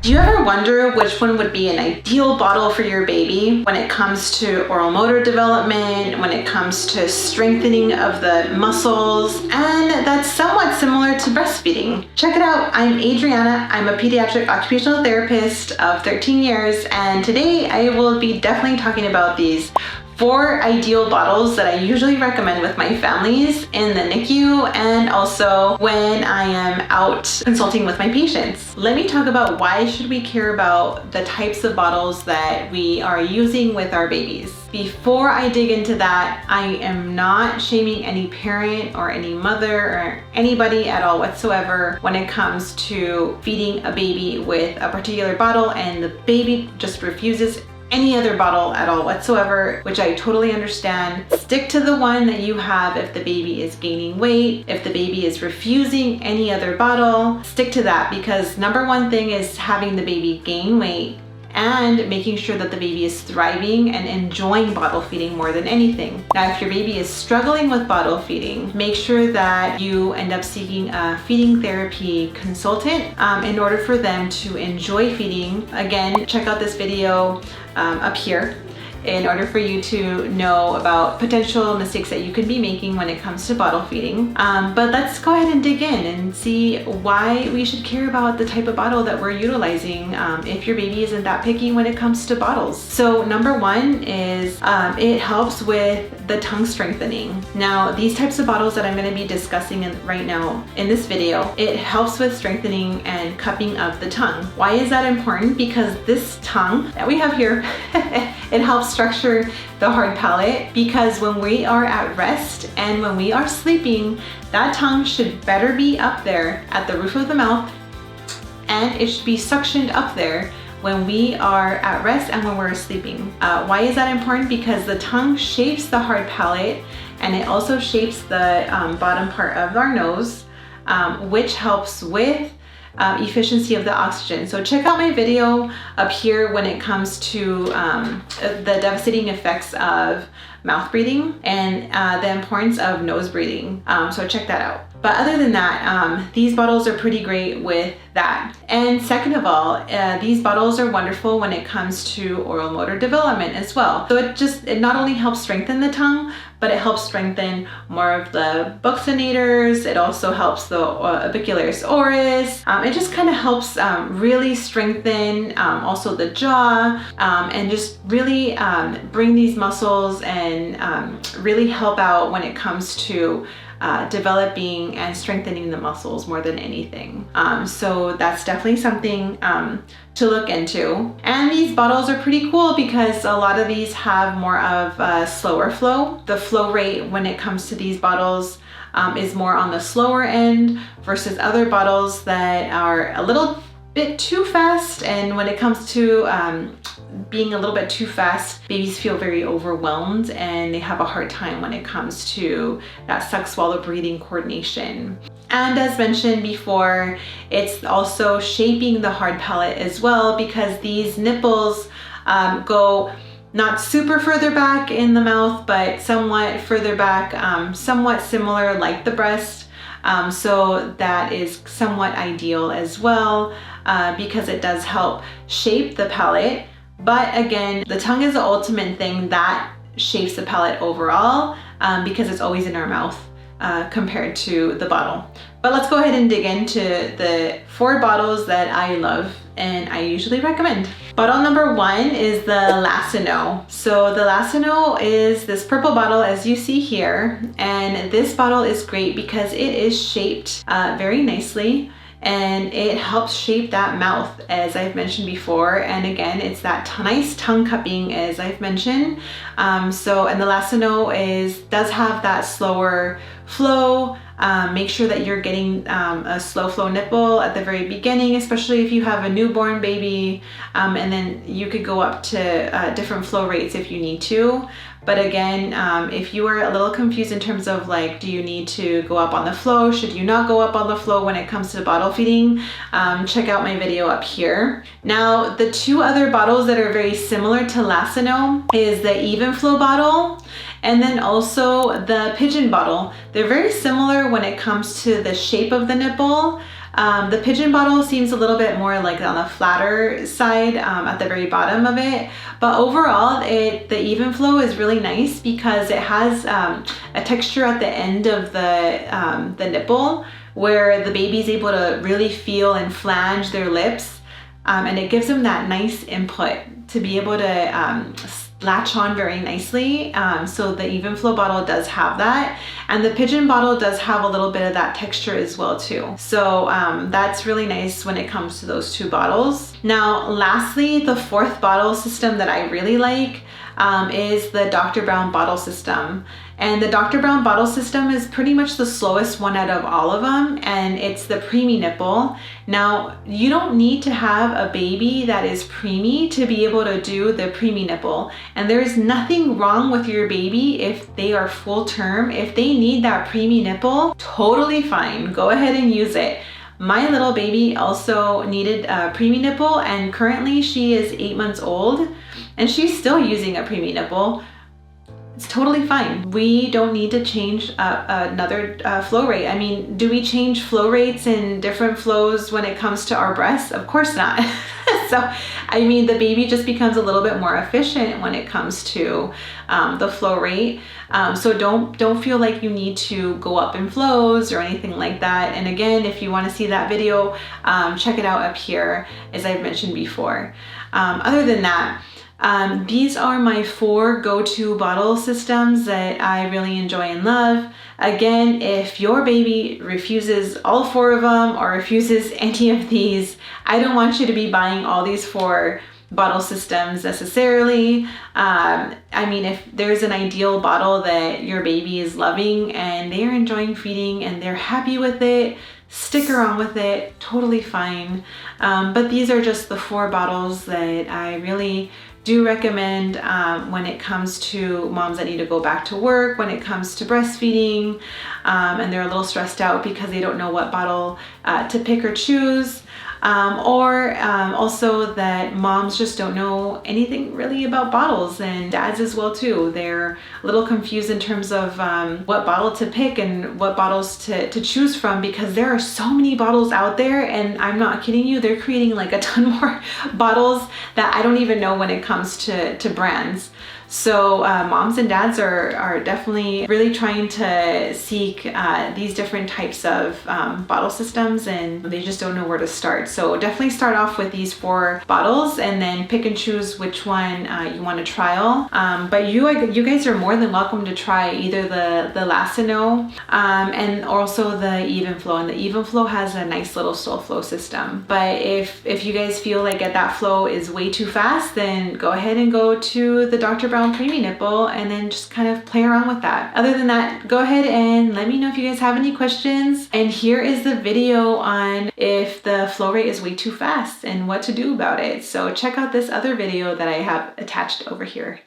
Do you ever wonder which one would be an ideal bottle for your baby when it comes to oral motor development, when it comes to strengthening of the muscles, and that's somewhat similar to breastfeeding? Check it out. I'm Adriana. I'm a pediatric occupational therapist of 13 years, and today I will be definitely talking about these 4 ideal bottles that I usually recommend with my families in the NICU and also when I am out consulting with my patients. Let me talk about why should we care about the types of bottles that we are using with our babies. Before I dig into that, I am not shaming any parent or any mother or anybody at all whatsoever when it comes to feeding a baby with a particular bottle and the baby just refuses any other bottle at all whatsoever, which I totally understand. Stick to the one that you have if the baby is gaining weight, if the baby is refusing any other bottle, stick to that, because number one thing is having the baby gain weight and making sure that the baby is thriving and enjoying bottle feeding more than anything. Now, if your baby is struggling with bottle feeding, make sure that you end up seeking a feeding therapy consultant in order for them to enjoy feeding. Again, check out this video up here in order for you to know about potential mistakes that you could be making when it comes to bottle feeding. But let's go ahead and dig in and see why we should care about the type of bottle that we're utilizing if your baby isn't that picky when it comes to bottles. So number one is it helps with the tongue strengthening. Now, these types of bottles that I'm going to be discussing right now in this video, it helps with strengthening and cupping of the tongue. Why is that important? Because this tongue that we have here, it helps structure the hard palate, because when we are at rest and when we are sleeping, that tongue should better be up there at the roof of the mouth, and it should be suctioned up there when we are at rest and when we're sleeping. Why is that important? Because the tongue shapes the hard palate and it also shapes the bottom part of our nose, which helps with efficiency of the oxygen. So check out my video up here when it comes to the devastating effects of mouth breathing and the importance of nose breathing. So check that out. But other than that, these bottles are pretty great with that. And second of all, these bottles are wonderful when it comes to oral motor development as well. So it not only helps strengthen the tongue, but it helps strengthen more of the buccinators. It also helps the orbicularis oris. It just kind of helps really strengthen also the jaw and just really bring these muscles and really help out when it comes to developing and strengthening the muscles more than anything. So that's definitely something to look into. And these bottles are pretty cool because a lot of these have more of a slower flow. The flow rate when it comes to these bottles is more on the slower end versus other bottles that are a little bit too fast. And when it comes to being a little bit too fast, babies feel very overwhelmed and they have a hard time when it comes to that suck, swallow, breathing coordination. And as mentioned before, it's also shaping the hard palate as well, because these nipples go not super further back in the mouth, but somewhat further back, somewhat similar like the breast. So that is somewhat ideal as well, because it does help shape the palate. But again, the tongue is the ultimate thing that shapes the palate overall, because it's always in our mouth compared to the bottle. But let's go ahead and dig into the 4 bottles that I love and I usually recommend. Bottle number 1 is the Lasino. So the Lasino is this purple bottle as you see here, and this bottle is great because it is shaped very nicely. And it helps shape that mouth, as I've mentioned before. And again, it's that nice tongue cupping, as I've mentioned. And the Lasino does have that slower flow. Make sure that you're getting a slow flow nipple at the very beginning, especially if you have a newborn baby. And then you could go up to different flow rates if you need to. But again, if you are a little confused in terms of like, do you need to go up on the flow? Should you not go up on the flow when it comes to bottle feeding? Check out my video up here. Now, the 2 other bottles that are very similar to Lasino is the Even Flow bottle and then also the Pigeon bottle. They're very similar when it comes to the shape of the nipple. The Pigeon bottle seems a little bit more like on the flatter side at the very bottom of it, but overall the Even Flow is really nice because it has a texture at the end of the nipple where the baby's able to really feel and flange their lips, and it gives them that nice input to be able to latch on very nicely. So the Even Flow bottle does have that, and the Pigeon bottle does have a little bit of that texture as well too. So that's really nice when it comes to those two bottles. Now lastly, the fourth bottle system that I really like is the Dr. Brown bottle system. And the Dr. Brown bottle system is pretty much the slowest one out of all of them, and it's the preemie nipple. Now, you don't need to have a baby that is preemie to be able to do the preemie nipple. And there's nothing wrong with your baby if they are full term. If they need that preemie nipple, totally fine. Go ahead and use it. My little baby also needed a preemie nipple, and currently she is 8 months old and she's still using a preemie nipple. It's totally fine. We don't need to change another flow rate. I mean, do we change flow rates in different flows when it comes to our breasts? Of course not. So, I mean, the baby just becomes a little bit more efficient when it comes to the flow rate. So don't feel like you need to go up in flows or anything like that. And again, if you want to see that video, check it out up here, as I've mentioned before. Other than that, these are my 4 go-to bottle systems that I really enjoy and love. Again, if your baby refuses all 4 of them or refuses any of these, I don't want you to be buying all these 4 bottle systems necessarily. I mean, if there's an ideal bottle that your baby is loving and they're enjoying feeding and they're happy with it, stick around with it, totally fine. But these are just the 4 bottles that I really do recommend when it comes to moms that need to go back to work, when it comes to breastfeeding, and they're a little stressed out because they don't know what bottle to pick or choose. Or also that moms just don't know anything really about bottles, and dads as well too. They're a little confused in terms of what bottle to pick and what bottles to choose from, because there are so many bottles out there, and I'm not kidding you, they're creating like a ton more bottles that I don't even know when it comes to brands. So moms and dads are definitely really trying to seek these different types of bottle systems, and they just don't know where to start. So definitely start off with these 4 bottles and then pick and choose which one you want to trial. But you guys are more than welcome to try either the Lassino and also the Even Flow. And the Even Flow has a nice little slow flow system. But if you guys feel like that flow is way too fast, then go ahead and go to the Dr. Brown preemie nipple and then just kind of play around with that. Other than that, go ahead and let me know if you guys have any questions. And here is the video on if the flow rate is way too fast and what to do about it. So check out this other video that I have attached over here.